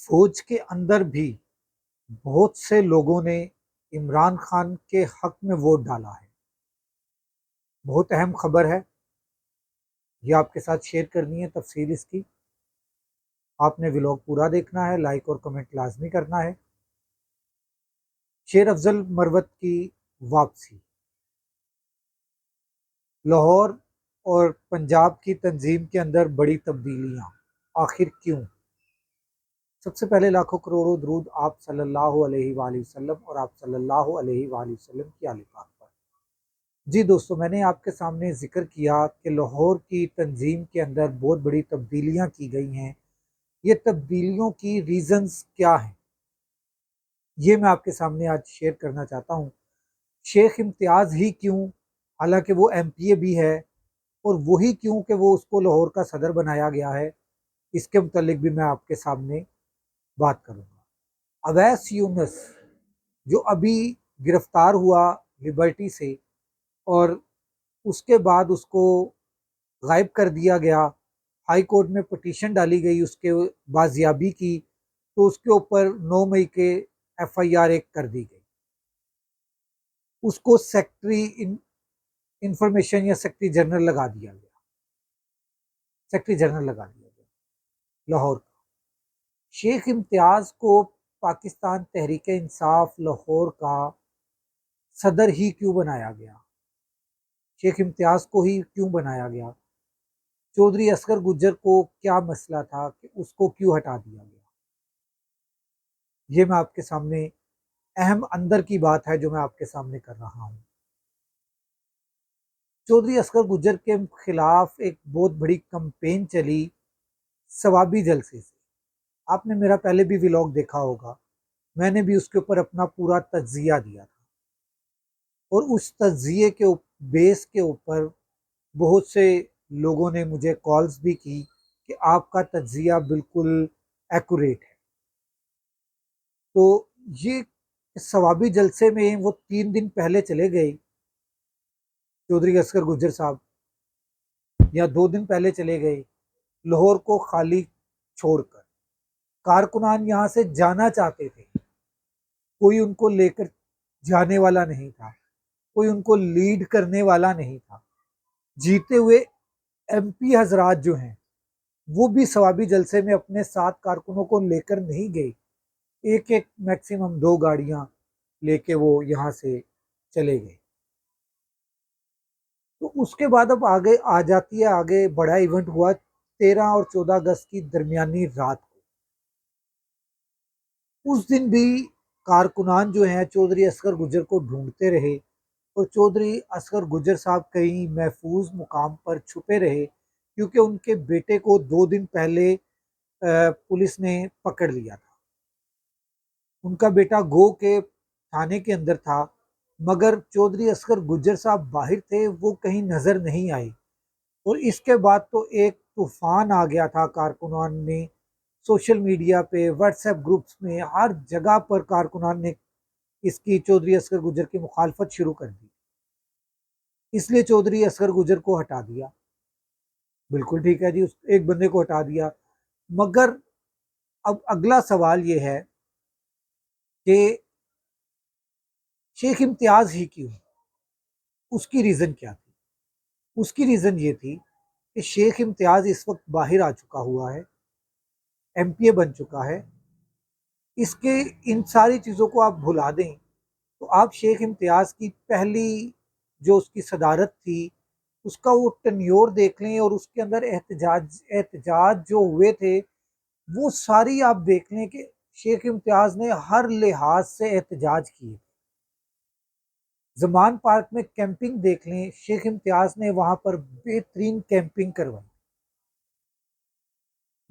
फौज के अंदर भी बहुत से लोगों ने इमरान खान के हक में वोट डाला है। बहुत अहम खबर है, ये आपके साथ शेयर करनी है तफसील इसकी। आपने व्लॉग पूरा देखना है, लाइक और कमेंट लाजमी करना है। शेर अफजल मरवत की वापसी, लाहौर और पंजाब की तंजीम के अंदर बड़ी तब्दीलियां, आखिर क्यों? सबसे पहले लाखों करोड़ों दरूद आप सल्लल्लाहु अलैहि वसल्लम और आप सल्लल्लाहु अलैहि वसल्लम की आले पाक पर। जी दोस्तों, मैंने आपके सामने जिक्र किया कि लाहौर की तंजीम के अंदर बहुत बड़ी तब्दीलियां की गई हैं। ये तब्दीलियों की रीजंस क्या हैं, ये मैं आपके सामने आज शेयर करना चाहता हूँ। शेख इम्तियाज़ ही क्यों, हालांकि वो एमपीए भी है, और वही क्यों कि वो उसको लाहौर का सदर बनाया गया है, इसके मुतल्लिक भी मैं आपके सामने बात करूँगा। अवैस यूनुस जो अभी गिरफ्तार हुआ लिबर्टी से, और उसके बाद उसको गायब कर दिया गया, हाई कोर्ट में पटिशन डाली गई उसके बाजियाबी की, तो उसके ऊपर 9 मई के एफआईआर एक कर दी गई। उसको सेक्रेटरी इंफॉर्मेशन या सेक्रेटरी जनरल लगा दिया गया, सेक्रेटरी जनरल लगा दिया गया लाहौर का। शेख इम्तियाज को पाकिस्तान तहरीक इंसाफ लाहौर का सदर ही क्यों बनाया गया? शेख इम्तियाज को ही क्यों बनाया गया? चौधरी असगर गुज्जर को क्या मसला था कि उसको क्यों हटा दिया गया? ये मैं आपके सामने अहम अंदर की बात है जो मैं आपके सामने कर रहा हूँ। चौधरी असगर गुज्जर के खिलाफ एक बहुत बड़ी कंपेन चली सवाबी जलसे से। आपने मेरा पहले भी व्लॉग देखा होगा, मैंने भी उसके ऊपर अपना पूरा तज्जिया दिया था, और उस तज्जिए के बेस के ऊपर बहुत से लोगों ने मुझे कॉल्स भी की कि आपका तज्जिया बिल्कुल एक्यूरेट है। तो ये सवाबी जलसे में वो 3 दिन पहले चले गए चौधरी असगर गुज्जर साहब, या 2 दिन पहले चले गए लाहौर को खाली छोड़कर। कारकुनान यहाँ से जाना चाहते थे, कोई उनको लेकर जाने वाला नहीं था, कोई उनको लीड करने वाला नहीं था। जीते हुए एमपी हजरात जो हैं वो भी सवाबी जलसे में अपने साथ कारकुनों को लेकर नहीं गए। एक एक मैक्सिमम 2 गाड़ियां लेके वो यहाँ से चले गए। तो उसके बाद अब आगे आ जाती है, आगे बड़ा इवेंट हुआ 13 और 14 अगस्त की दरमियानी रात को। उस दिन भी कारकुनान जो हैं चौधरी असगर गुज्जर को ढूंढते रहे, और चौधरी असगर गुज्जर साहब कहीं महफूज मुकाम पर छुपे रहे, क्योंकि उनके बेटे को 2 दिन पहले पुलिस ने पकड़ लिया था। उनका बेटा गो के थाने के अंदर था, मगर चौधरी असगर गुज्जर साहब बाहर थे, वो कहीं नजर नहीं आए। और इसके बाद तो एक तूफान आ गया था कारकुनान ने, सोशल मीडिया पे, व्हाट्सएप ग्रुप्स में, हर जगह पर कारकुनान ने इसकी चौधरी असगर गुज्जर की मुखालफत शुरू कर दी। इसलिए चौधरी असगर गुज्जर को हटा दिया। बिल्कुल ठीक है जी, उस एक बंदे को हटा दिया, मगर अब अगला सवाल ये है कि शेख इम्तियाज ही क्यों? उसकी रीजन क्या थी? उसकी रीजन ये थी कि शेख इम्तियाज इस वक्त बाहर आ चुका हुआ है, एमपीए बन चुका है। इसके इन सारी चीज़ों को आप भुला दें, तो आप शेख इम्तियाज की पहली जो उसकी सदारत थी उसका वो टेन्योर देख लें, और उसके अंदर एहतजाज एहतजाज जो हुए थे वो सारी आप देख लें कि शेख इम्तियाज ने हर लिहाज से एहतजाज किए। जमान पार्क में कैंपिंग देख लें, शेख इम्तियाज ने वहां पर बेहतरीन कैंपिंग करवाई,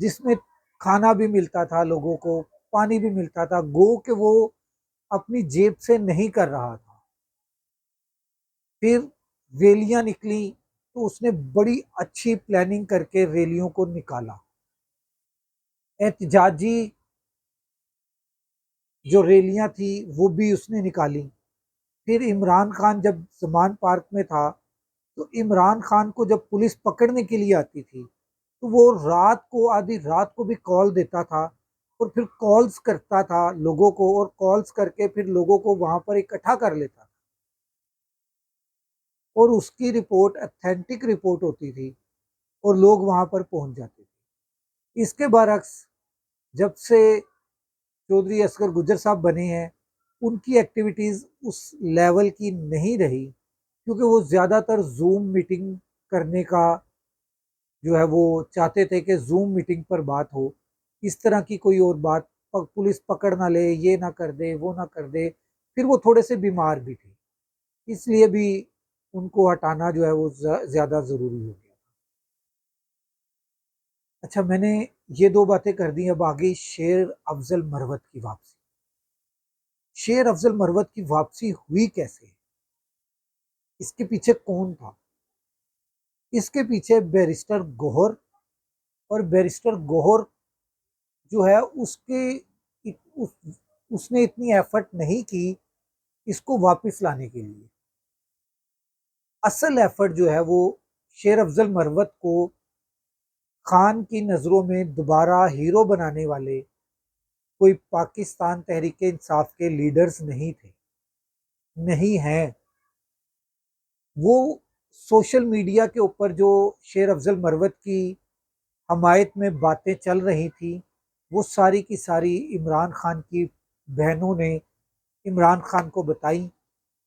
जिसमें खाना भी मिलता था लोगों को, पानी भी मिलता था। गो के वो अपनी जेब से नहीं कर रहा था। फिर रैलियां निकली, तो उसने बड़ी अच्छी प्लानिंग करके रैलियों को निकाला। एहतजाजी जो रैलियां थी वो भी उसने निकाली। फिर इमरान खान जब जमान पार्क में था, तो इमरान खान को जब पुलिस पकड़ने के लिए आती थी, तो वो रात को, आधी रात को भी कॉल देता था, और फिर कॉल्स करता था लोगों को, और कॉल्स करके फिर लोगों को वहां पर इकट्ठा कर लेता था, और उसकी रिपोर्ट ऑथेंटिक रिपोर्ट होती थी और लोग वहां पर पहुंच जाते थे। इसके बरक्स जब से चौधरी असगर गुजर साहब बने हैं, उनकी एक्टिविटीज उस लेवल की नहीं रही, क्योंकि वो ज्यादातर जूम मीटिंग करने का जो है वो चाहते थे कि जूम मीटिंग पर बात हो। इस तरह की कोई और बात पुलिस पकड़ ना ले, ये ना कर दे, वो ना कर दे। फिर वो थोड़े से बीमार भी थे, इसलिए भी उनको हटाना जो है वो ज्यादा जरूरी हो गया। अच्छा, मैंने ये दो बातें कर दी, अब आगे शेर अफजल मरवत की वापसी। शेर अफजल मरवत की वापसी हुई कैसे, इसके पीछे कौन था? इसके पीछे बैरिस्टर गौहर, और बैरिस्टर गौहर जो है उसने इतनी एफर्ट नहीं की इसको वापस लाने के लिए। असल एफर्ट जो है वो शेर अफजल मरवत को खान की नजरों में दोबारा हीरो बनाने वाले कोई पाकिस्तान तहरीक इंसाफ के लीडर्स नहीं थे, नहीं हैं। वो सोशल मीडिया के ऊपर जो शेर अफजल मरवत की हमायत में बातें चल रही थी, वो सारी की सारी इमरान खान की बहनों ने इमरान खान को बताई।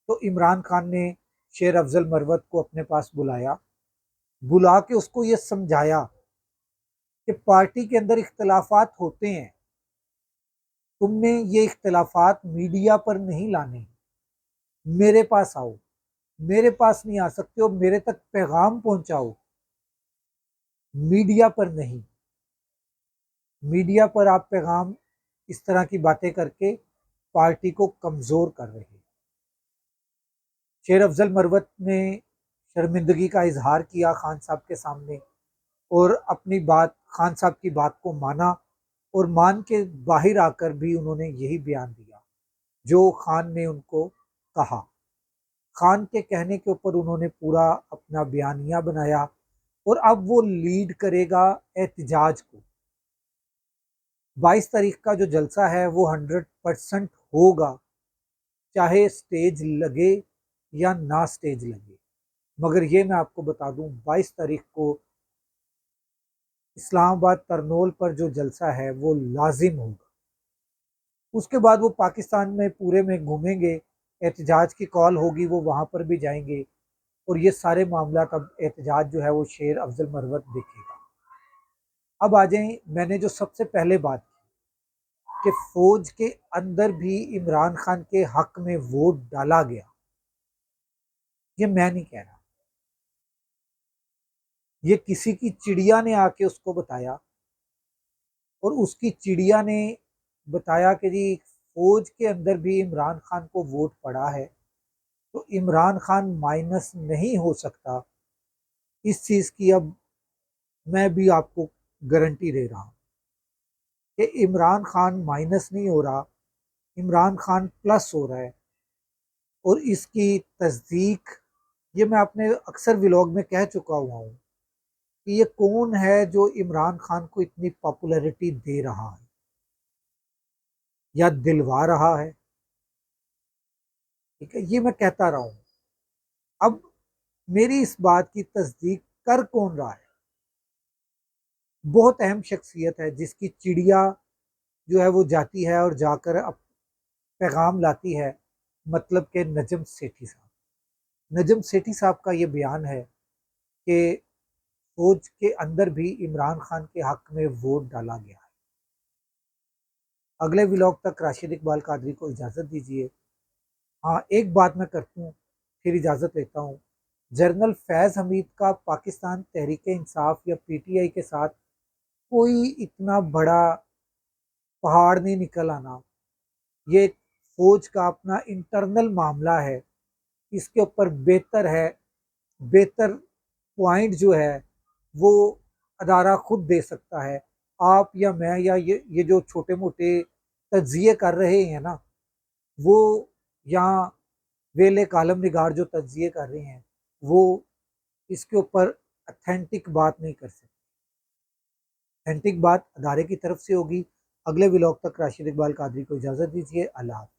तो इमरान खान ने शेर अफजल मरवत को अपने पास बुलाया, बुला के उसको ये समझाया कि पार्टी के अंदर इख्तलाफात होते हैं, तुमने ये इख्तलाफात मीडिया पर नहीं लाने, मेरे पास आओ। मेरे पास नहीं आ सकते हो, मेरे तक पैगाम पहुंचाओ, मीडिया पर नहीं। मीडिया पर आप पैगाम इस तरह की बातें करके पार्टी को कमजोर कर रहे हैं। शेर अफजल मरवत ने शर्मिंदगी का इजहार किया खान साहब के सामने, और अपनी बात, खान साहब की बात को माना, और मान के बाहर आकर भी उन्होंने यही बयान दिया जो खान ने उनको कहा। खान के कहने के ऊपर उन्होंने पूरा अपना बयानिया बनाया, और अब वो लीड करेगा एहतजाज को। 22 तारीख का जो जलसा है वो 100% होगा, चाहे स्टेज लगे या ना स्टेज लगे। मगर ये मैं आपको बता दूं, 22 तारीख को इस्लामाबाद तरनोल पर जो जलसा है वो लाजिम होगा। उसके बाद वो पाकिस्तान में पूरे में घूमेंगे, एहतजाज की कॉल होगी, वो वहां पर भी जाएंगे, और ये सारे मामला तब एहतजाज जो है वो शेर अफजल मरवत देखेगा। अब आ जाए, मैंने जो सबसे पहले बात की कि फौज के अंदर भी इमरान खान के हक में वोट डाला गया, ये मैं नहीं कह रहा, ये किसी की चिड़िया ने आके उसको बताया, और उसकी चिड़िया ने बताया कि जी फौज के अंदर भी इमरान खान को वोट पड़ा है, तो इमरान खान माइनस नहीं हो सकता। इस चीज की अब मैं भी आपको गारंटी दे रहा हूं कि इमरान खान माइनस नहीं हो रहा, इमरान खान प्लस हो रहा है। और इसकी तस्दीक, ये मैं अपने अक्सर व्लॉग में कह चुका हुआ हूँ कि ये कौन है जो इमरान खान को इतनी पॉपुलैरिटी दे रहा है या दिलवा रहा है। ठीक है, ये मैं कहता रहा हूँ। अब मेरी इस बात की तस्दीक कर कौन रहा है? बहुत अहम शख्सियत है जिसकी चिड़िया जो है वो जाती है और जाकर अब पैगाम लाती है, मतलब के नजम सेठी साहब। नजम सेठी साहब का ये बयान है कि फौज के अंदर भी इमरान खान के हक में वोट डाला गया है। अगले व्लॉग तक राशिद इकबाल कादरी को इजाज़त दीजिए। हाँ, एक बात मैं करता हूँ, फिर इजाज़त लेता हूँ। जनरल फैज़ हमीद का पाकिस्तान तहरीक इंसाफ या पीटीआई के साथ कोई इतना बड़ा पहाड़ नहीं निकल आना। ये फौज का अपना इंटरनल मामला है, इसके ऊपर बेहतर है, बेहतर पॉइंट जो है वो अदारा खुद दे सकता है। आप या मैं या ये जो छोटे मोटे तज्जिए कर रहे हैं ना, वो यहाँ वेले कालम निगार जो तज्जिए कर रहे हैं, वो इसके ऊपर अथेंटिक बात नहीं कर सकते। अथेंटिक बात अदारे की तरफ से होगी, अगले व्लॉग तक राशिद इकबाल कादरी को इजाज़त दीजिए। अल्लाह हाफ़िज़।